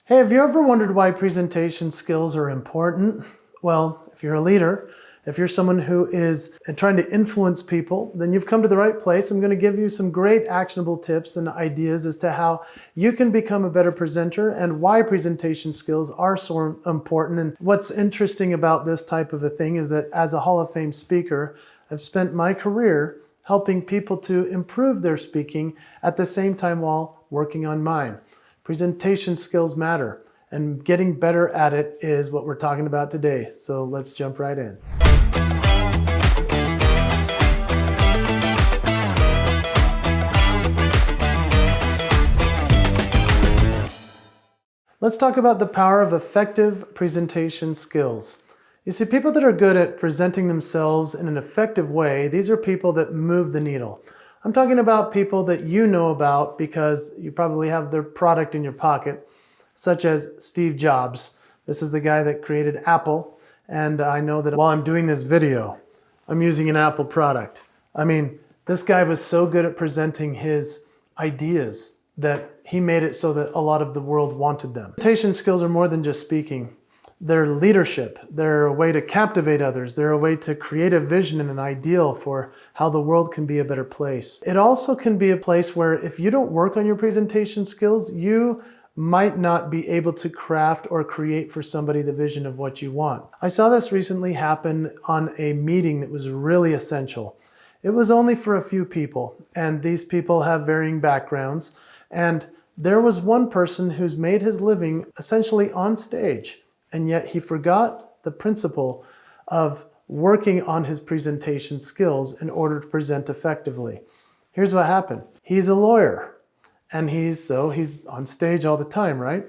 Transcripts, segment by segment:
Hey, have you ever wondered why presentation skills are important? Well, if you're a leader, if you're someone who is trying to influence people, then you've come to the right place. I'm going to give you some great actionable tips and ideas as to how you can become a better presenter and why presentation skills are so important. And what's interesting about this type of a thing is that as a Hall of Fame speaker, I've spent my career helping people to improve their speaking at the same time while working on mine. Presentation skills matter, and getting better at it is what we're talking about today. So let's jump right in. Let's talk about the power of effective presentation skills. You see, people that are good at presenting themselves in an effective way, these are people that move the needle. I'm talking about people that you know about because you probably have their product in your pocket, such as Steve Jobs. This is the guy that created Apple, and I know that while I'm doing this video, I'm using an Apple product. I mean, this guy was so good at presenting his ideas that he made it so that a lot of the world wanted them. Presentation skills are more than just speaking. They're leadership. They're a way to captivate others. They're a way to create a vision and an ideal for how the world can be a better place. It also can be a place where if you don't work on your presentation skills, you might not be able to craft or create for somebody the vision of what you want. I saw this recently happen on a meeting that was really essential. It was only for a few people, and these people have varying backgrounds. And there was one person who's made his living essentially on stage. And yet he forgot the principle of working on his presentation skills in order to present effectively. Here's what happened. He's a lawyer, and he's on stage all the time, right?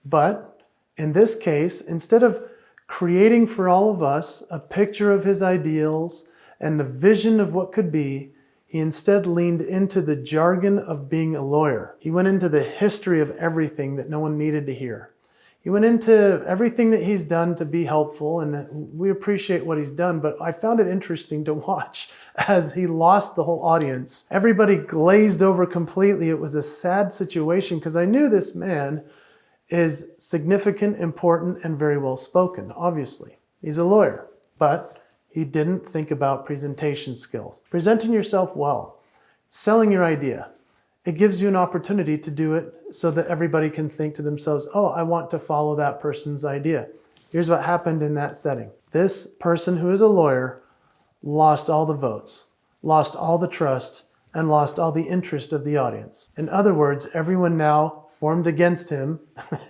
But in this case, instead of creating for all of us a picture of his ideals and the vision of what could be, he instead leaned into the jargon of being a lawyer. He went into the history of everything that no one needed to hear. He went into everything that he's done to be helpful, and we appreciate what he's done, but I found it interesting to watch as he lost the whole audience. Everybody glazed over completely. It was a sad situation because I knew this man is significant, important, and very well spoken, obviously. He's a lawyer, but he didn't think about presentation skills. Presenting yourself well, selling your idea. It gives you an opportunity to do it so that everybody can think to themselves, oh, I want to follow that person's idea. Here's what happened in that setting. This person who is a lawyer lost all the votes, lost all the trust, and lost all the interest of the audience. In other words, everyone now formed against him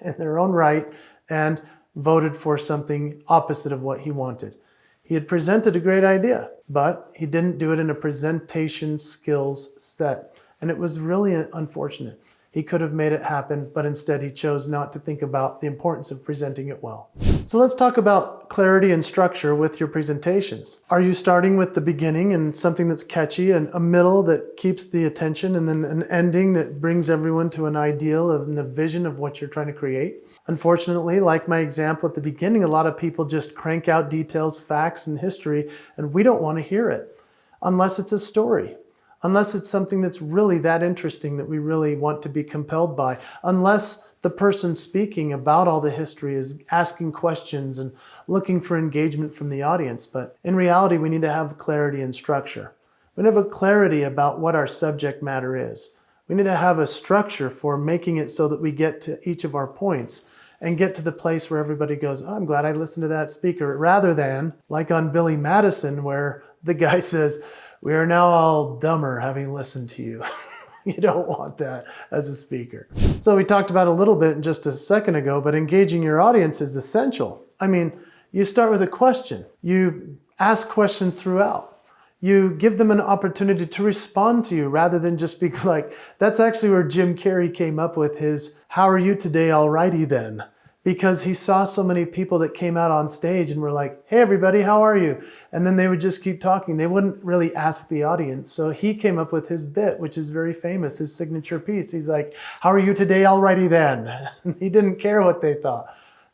in their own right and voted for something opposite of what he wanted. He had presented a great idea, but he didn't do it in a presentation skills set. And it was really unfortunate. He could have made it happen, but instead he chose not to think about the importance of presenting it well. So let's talk about clarity and structure with your presentations. Are you starting with the beginning and something that's catchy, and a middle that keeps the attention, and then an ending that brings everyone to an ideal and a vision of what you're trying to create? Unfortunately, like my example at the beginning, a lot of people just crank out details, facts, and history, and we don't want to hear it unless it's a story. Unless it's something that's really that interesting that we really want to be compelled by, unless the person speaking about all the history is asking questions and looking for engagement from the audience. But in reality, we need to have clarity and structure. We need to have a clarity about what our subject matter is. We need to have a structure for making it so that we get to each of our points and get to the place where everybody goes, oh, I'm glad I listened to that speaker, rather than like on Billy Madison, where the guy says, we are now all dumber having listened to you. You don't want that as a speaker. So we talked about a little bit just a second ago, but engaging your audience is essential. I mean, you start with a question. You ask questions throughout. You give them an opportunity to respond to you rather than just be like, that's actually where Jim Carrey came up with his, how are you today, alrighty then? Because he saw so many people that came out on stage and were like, hey everybody, how are you? And then they would just keep talking. They wouldn't really ask the audience. So he came up with his bit, which is very famous, his signature piece. He's like, how are you today? Alrighty then. He didn't care what they thought.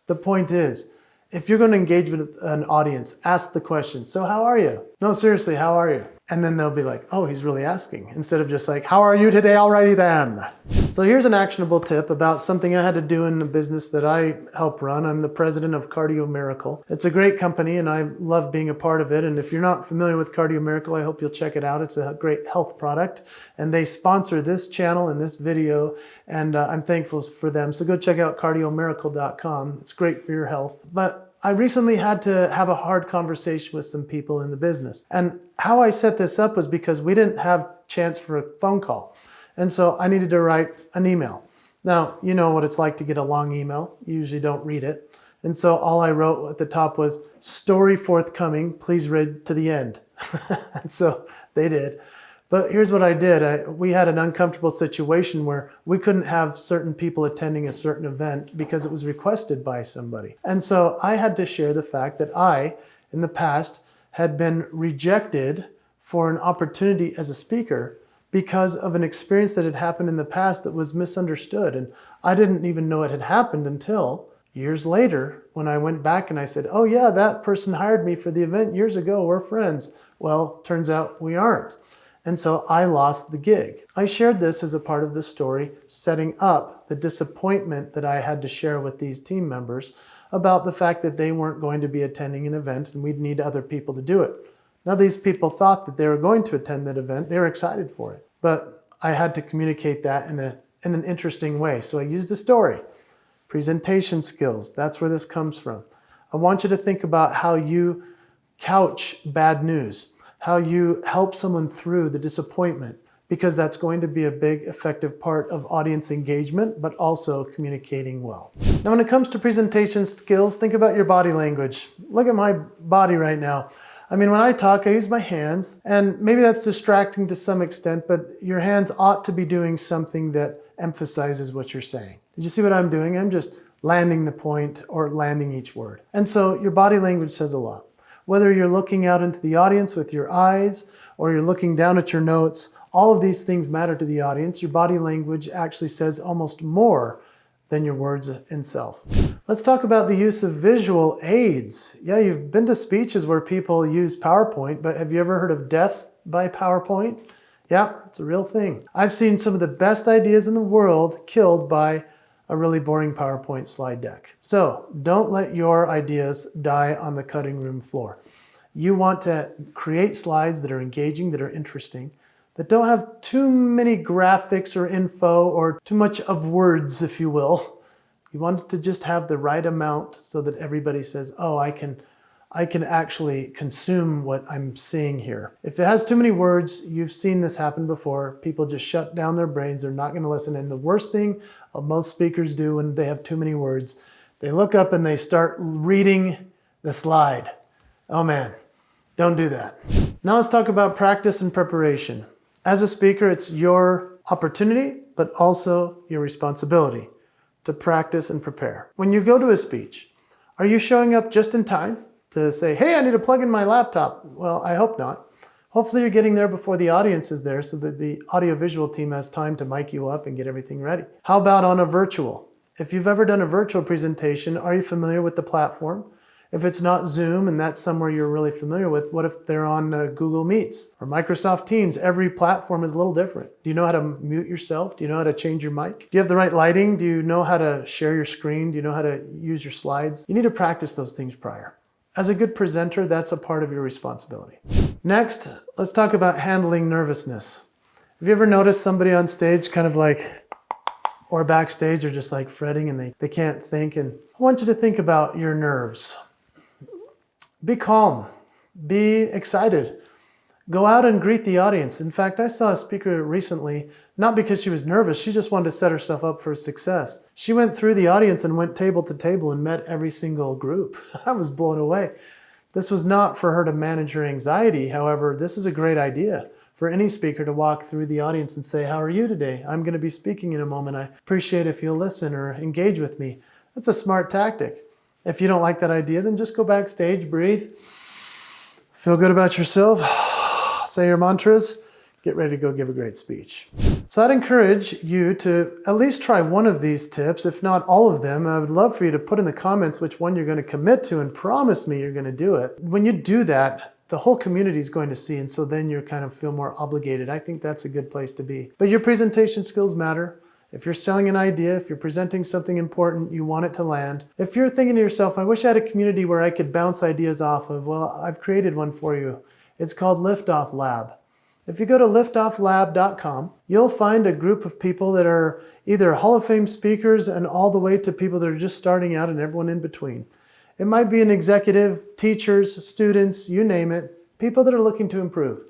The point is, if you're going to engage with an audience, ask the question, so how are you? No, seriously, how are you? And then they'll be like, oh, he's really asking, instead of just like, how are you today? Alrighty then. So here's an actionable tip about something I had to do in the business that I help run. I'm the president of Cardio Miracle. It's a great company and I love being a part of it. And if you're not familiar with Cardio Miracle, I hope you'll check it out. It's a great health product and they sponsor this channel and this video, and I'm thankful for them. So go check out cardiomiracle.com. It's great for your health. But I recently had to have a hard conversation with some people in the business. And how I set this up was because we didn't have chance for a phone call. And so I needed to write an email. Now, you know what it's like to get a long email. You usually don't read it. And so all I wrote at the top was, story forthcoming, please read to the end. And so they did. But here's what I did. We had an uncomfortable situation where we couldn't have certain people attending a certain event because it was requested by somebody. And so I had to share the fact that I, in the past, had been rejected for an opportunity as a speaker because of an experience that had happened in the past that was misunderstood. And I didn't even know it had happened until years later when I went back and I said, oh yeah, that person hired me for the event years ago. We're friends. Well, turns out we aren't. And so I lost the gig. I shared this as a part of the story, setting up the disappointment that I had to share with these team members about the fact that they weren't going to be attending an event and we'd need other people to do it. Now these people thought that they were going to attend that event. They were excited for it. But I had to communicate that in an interesting way. So I used a story. Presentation skills, that's where this comes from. I want you to think about how you couch bad news, how you help someone through the disappointment, because that's going to be a big effective part of audience engagement, but also communicating well. Now, when it comes to presentation skills, think about your body language. Look at my body right now. I mean, when I talk, I use my hands, and maybe that's distracting to some extent, but your hands ought to be doing something that emphasizes what you're saying. Did you see what I'm doing? I'm just landing the point or landing each word. And so your body language says a lot. Whether you're looking out into the audience with your eyes or you're looking down at your notes, all of these things matter to the audience. Your body language actually says almost more than your words itself. Let's talk about the use of visual aids. Yeah, you've been to speeches where people use PowerPoint, but have you ever heard of death by PowerPoint? Yeah, it's a real thing. I've seen some of the best ideas in the world killed by a really boring PowerPoint slide deck. So don't let your ideas die on the cutting room floor. You want to create slides that are engaging, that are interesting, that don't have too many graphics or info or too much of words, if you will. You want it to just have the right amount so that everybody says, oh, I can actually consume what I'm seeing here. If it has too many words, you've seen this happen before. People just shut down their brains. They're not going to listen. And the worst thing most speakers do when they have too many words, they look up and they start reading the slide. Oh man, don't do that. Now let's talk about practice and preparation. As a speaker, it's your opportunity, but also your responsibility to practice and prepare. When you go to a speech, are you showing up just in time to say, hey, I need to plug in my laptop? Well, I hope not. Hopefully you're getting there before the audience is there so that the audiovisual team has time to mic you up and get everything ready. How about on a virtual? If you've ever done a virtual presentation, are you familiar with the platform? If it's not Zoom and that's somewhere you're really familiar with, what if they're on Google Meets or Microsoft Teams? Every platform is a little different. Do you know how to mute yourself? Do you know how to change your mic? Do you have the right lighting? Do you know how to share your screen? Do you know how to use your slides? You need to practice those things prior. As a good presenter, that's a part of your responsibility. Next, let's talk about handling nervousness. Have you ever noticed somebody on stage kind of like, or backstage are just like fretting and they can't think? And I want you to think about your nerves. Be calm, be excited. Go out and greet the audience. In fact, I saw a speaker recently, not because she was nervous, she just wanted to set herself up for success. She went through the audience and went table to table and met every single group. I was blown away. This was not for her to manage her anxiety. However, this is a great idea for any speaker to walk through the audience and say, how are you today? I'm going to be speaking in a moment. I appreciate if you'll listen or engage with me. That's a smart tactic. If you don't like that idea, then just go backstage, breathe, feel good about yourself, say your mantras, get ready to go give a great speech. So I'd encourage you to at least try one of these tips, if not all of them. I would love for you to put in the comments which one you're going to commit to and promise me you're going to do it. When you do that, the whole community is going to see, and so then you kind of feel more obligated. I think that's a good place to be. But your presentation skills matter. If you're selling an idea, if you're presenting something important, you want it to land. If you're thinking to yourself, I wish I had a community where I could bounce ideas off of, well, I've created one for you. It's called Liftoff Lab. If you go to liftofflab.com, you'll find a group of people that are either Hall of Fame speakers and all the way to people that are just starting out and everyone in between. It might be an executive, teachers, students, you name it, people that are looking to improve.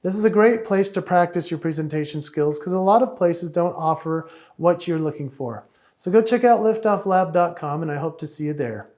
This is a great place to practice your presentation skills because a lot of places don't offer what you're looking for. So go check out liftofflab.com and I hope to see you there.